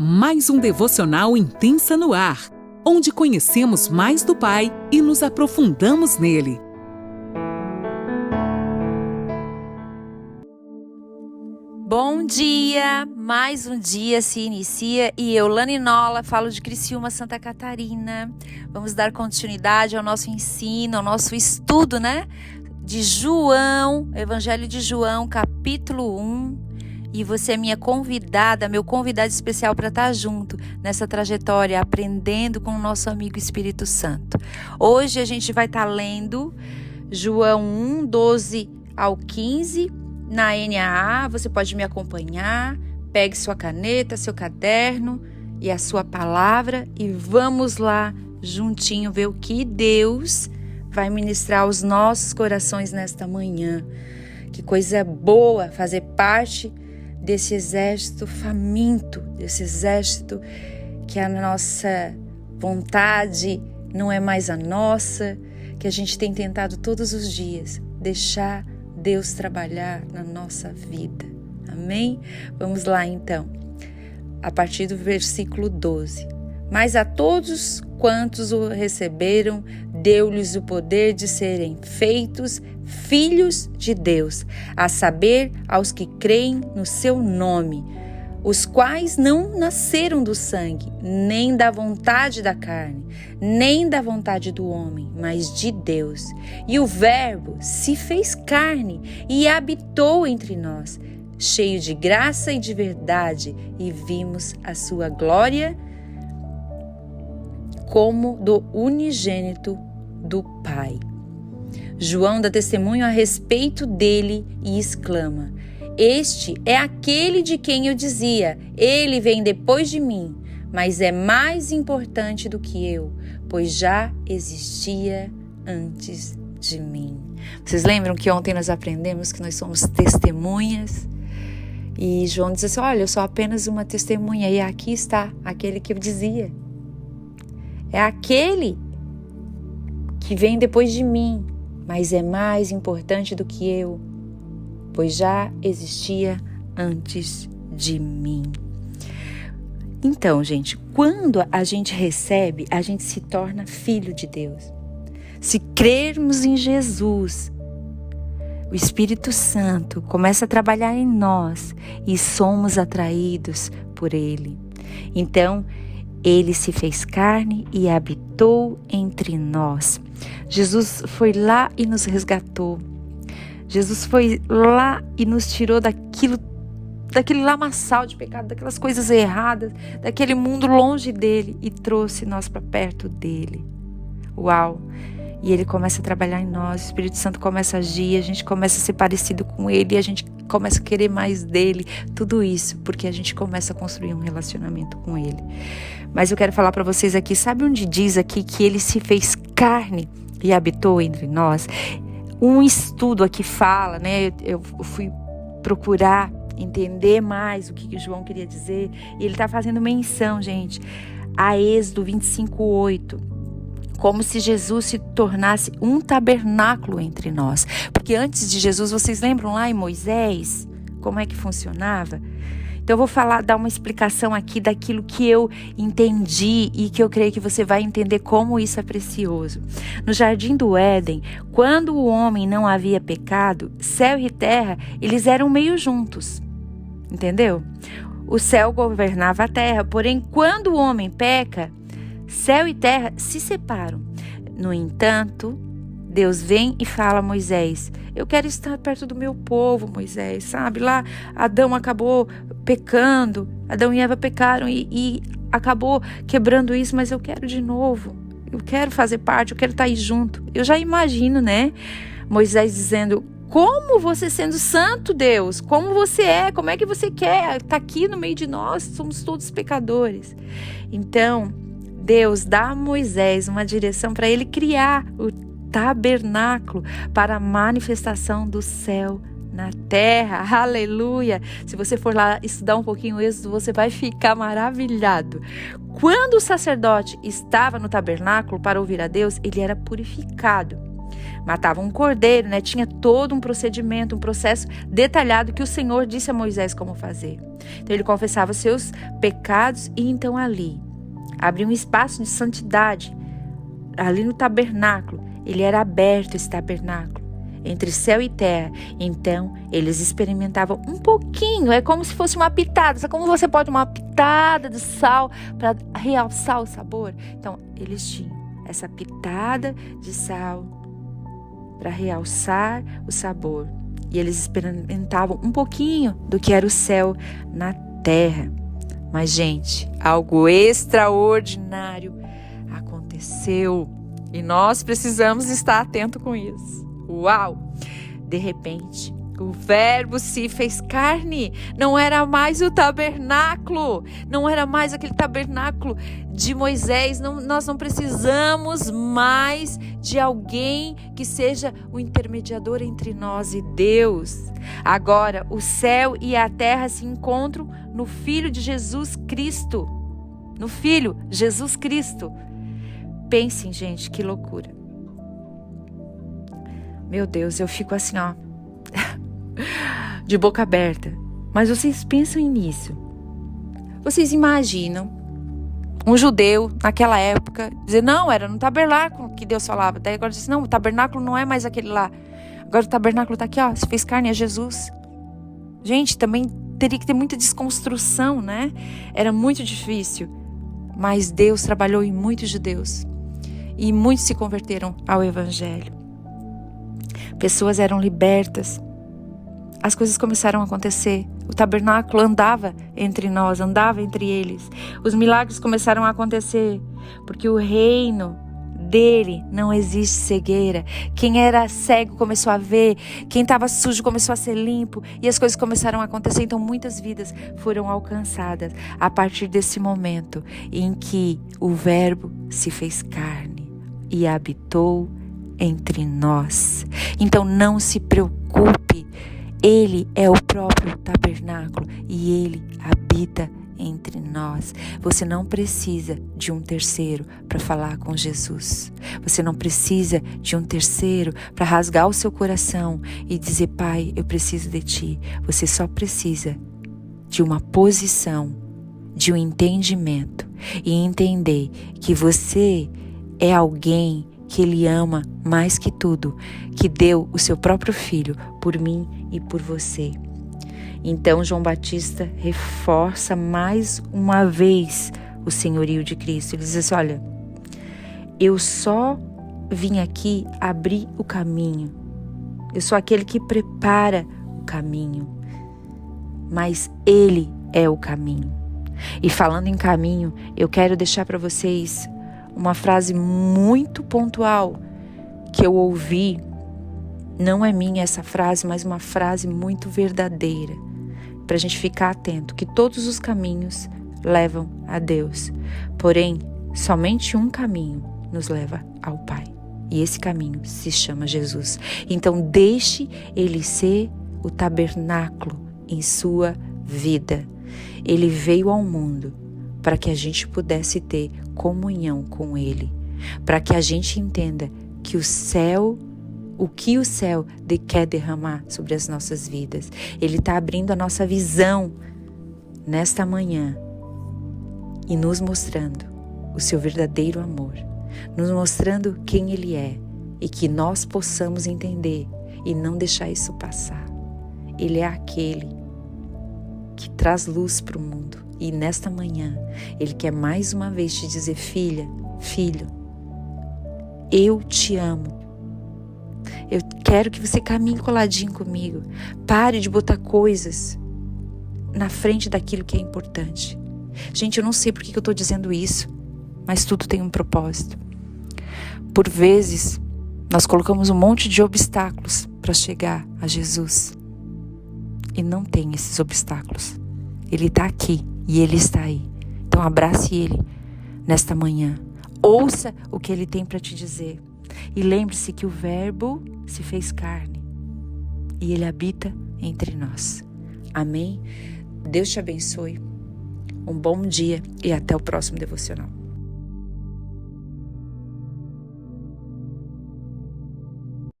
mais um devocional Intensa no Ar, onde conhecemos mais do Pai e nos aprofundamos nele. Bom dia! Mais um dia se inicia e eu, Lani Nola, falo de Criciúma, Santa Catarina. Vamos dar continuidade ao nosso ensino, ao nosso estudo, de João, Evangelho de João, capítulo 1. E você é minha convidada, meu convidado especial para estar junto nessa trajetória, aprendendo com o nosso amigo Espírito Santo. Hoje a gente vai estar lendo João 1, 12 ao 15, na NAA. Você pode me acompanhar, pegue sua caneta, seu caderno e a sua palavra e vamos lá juntinho ver o que Deus vai ministrar aos nossos corações nesta manhã. Que coisa boa fazer parte desse exército faminto, desse exército que a nossa vontade não é mais a nossa, que a gente tem tentado todos os dias deixar Deus trabalhar na nossa vida. Amém? Vamos lá então, a partir do versículo 12. Mas a todos quantos o receberam, deu-lhes o poder de serem feitos filhos de Deus, a saber, aos que creem no seu nome, os quais não nasceram do sangue, nem da vontade da carne, nem da vontade do homem, mas de Deus. E o Verbo se fez carne e habitou entre nós, cheio de graça e de verdade, e vimos a sua glória como do unigênito do Pai. João dá testemunho a respeito dele e exclama: Este é aquele de quem eu dizia, ele vem depois de mim, mas é mais importante do que eu, pois já existia antes de mim. Vocês lembram que ontem nós aprendemos que nós somos testemunhas? E João diz assim: olha, eu sou apenas uma testemunha, e aqui está aquele que eu dizia. É aquele que vem depois de mim, mas é mais importante do que eu, pois já existia antes de mim. Então, gente, quando a gente recebe, a gente se torna filho de Deus. Se crermos em Jesus, o Espírito Santo começa a trabalhar em nós e somos atraídos por Ele. Então, Ele se fez carne e habitou entre nós. Jesus foi lá e nos resgatou. Jesus foi lá e nos tirou daquele lamaçal de pecado, daquelas coisas erradas, daquele mundo longe dele e trouxe nós para perto dele. Uau! E ele começa a trabalhar em nós, o Espírito Santo começa a agir, a gente começa a ser parecido com ele, a gente começa a querer mais dele, tudo isso porque a gente começa a construir um relacionamento com ele. Mas eu quero falar para vocês aqui, sabe onde diz aqui que ele se fez carne e habitou entre nós? Um estudo aqui fala, eu fui procurar entender mais o que João queria dizer, e ele está fazendo menção, gente, a Êxodo 25:8. Como se Jesus se tornasse um tabernáculo entre nós. Porque antes de Jesus, vocês lembram lá em Moisés, como é que funcionava? Então eu vou dar uma explicação aqui daquilo que eu entendi e que eu creio que você vai entender como isso é precioso. No Jardim do Éden, quando o homem não havia pecado, céu e terra, eles eram meio juntos. Entendeu? O céu governava a terra, porém quando o homem peca, céu e terra se separam. No entanto, Deus vem e fala a Moisés: eu quero estar perto do meu povo, Moisés, sabe? Lá Adão acabou pecando, Adão e Eva pecaram e acabou quebrando isso, mas eu quero de novo. Eu quero fazer parte, eu quero estar aí junto. Eu já imagino, Moisés dizendo: como você sendo santo, Deus? Como você é? Como é que você quer estar aqui no meio de nós? Somos todos pecadores. Então, Deus dá a Moisés uma direção para ele criar o tabernáculo para a manifestação do céu na terra. Aleluia! Se você for lá estudar um pouquinho o Êxodo, você vai ficar maravilhado. Quando o sacerdote estava no tabernáculo para ouvir a Deus, ele era purificado. Matava um cordeiro, né? Tinha todo um procedimento, um processo detalhado que o Senhor disse a Moisés como fazer. Então ele confessava seus pecados e então ali abria um espaço de santidade. Ali no tabernáculo, ele era aberto, esse tabernáculo, entre céu e terra. Então eles experimentavam um pouquinho, é como se fosse uma pitada. Sabe como você pode uma pitada de sal para realçar o sabor? Então eles tinham essa pitada de sal para realçar o sabor. E eles experimentavam um pouquinho do que era o céu na terra. Mas, gente, algo extraordinário aconteceu. E nós precisamos estar atentos com isso. Uau! De repente, o Verbo se fez carne. Não era mais o tabernáculo. Não era mais aquele tabernáculo de Moisés. Nós não precisamos mais de alguém que seja o intermediador entre nós e Deus. Agora, o céu e a terra se encontram no Filho de Jesus Cristo. No Filho, Jesus Cristo. Pensem, gente, que loucura. Meu Deus, eu fico assim, ó, de boca aberta. Mas vocês pensam nisso. Vocês imaginam um judeu naquela época dizer, não, era no tabernáculo que Deus falava. Daí agora diz, não, o tabernáculo não é mais aquele lá. Agora o tabernáculo está aqui, ó, se fez carne, é Jesus. Gente, também teria que ter muita desconstrução, né? Era muito difícil. Mas Deus trabalhou em muitos judeus. E muitos se converteram ao Evangelho. Pessoas eram libertas. As coisas começaram a acontecer. O tabernáculo andava entre nós, andava entre eles. Os milagres começaram a acontecer, porque o reino dele não existe cegueira. Quem era cego começou a ver, quem estava sujo começou a ser limpo, e as coisas começaram a acontecer. Então muitas vidas foram alcançadas a partir desse momento em que o Verbo se fez carne e habitou entre nós. Então não se preocupe, Ele é o próprio tabernáculo e Ele habita entre nós. Você não precisa de um terceiro para falar com Jesus. Você não precisa de um terceiro para rasgar o seu coração e dizer, Pai, eu preciso de Ti. Você só precisa de uma posição, de um entendimento e entender que você é alguém que Ele ama mais que tudo, que deu o seu próprio Filho por mim e por você. Então João Batista reforça mais uma vez o senhorio de Cristo. Ele diz assim, olha, eu só vim aqui abrir o caminho. Eu sou aquele que prepara o caminho. Mas Ele é o caminho. E falando em caminho, eu quero deixar para vocês uma frase muito pontual que eu ouvi. Não é minha essa frase, mas uma frase muito verdadeira, para a gente ficar atento, que todos os caminhos levam a Deus, porém, somente um caminho nos leva ao Pai, e esse caminho se chama Jesus. Então, deixe Ele ser o tabernáculo em sua vida. Ele veio ao mundo para que a gente pudesse ter comunhão com Ele, para que a gente entenda que o que o céu quer derramar sobre as nossas vidas. Ele está abrindo a nossa visão nesta manhã e nos mostrando o seu verdadeiro amor, nos mostrando quem Ele é e que nós possamos entender e não deixar isso passar. Ele é aquele que traz luz para o mundo. E nesta manhã, Ele quer mais uma vez te dizer, filha, filho, eu te amo. Eu quero que você caminhe coladinho comigo. Pare de botar coisas na frente daquilo que é importante. Gente, eu não sei por que eu estou dizendo isso, mas tudo tem um propósito. Por vezes, nós colocamos um monte de obstáculos para chegar a Jesus. E não tem esses obstáculos. Ele está aqui e Ele está aí. Então abrace Ele nesta manhã. Ouça o que Ele tem para te dizer. E lembre-se que o Verbo se fez carne e Ele habita entre nós. Amém? Deus te abençoe. Um bom dia e até o próximo devocional.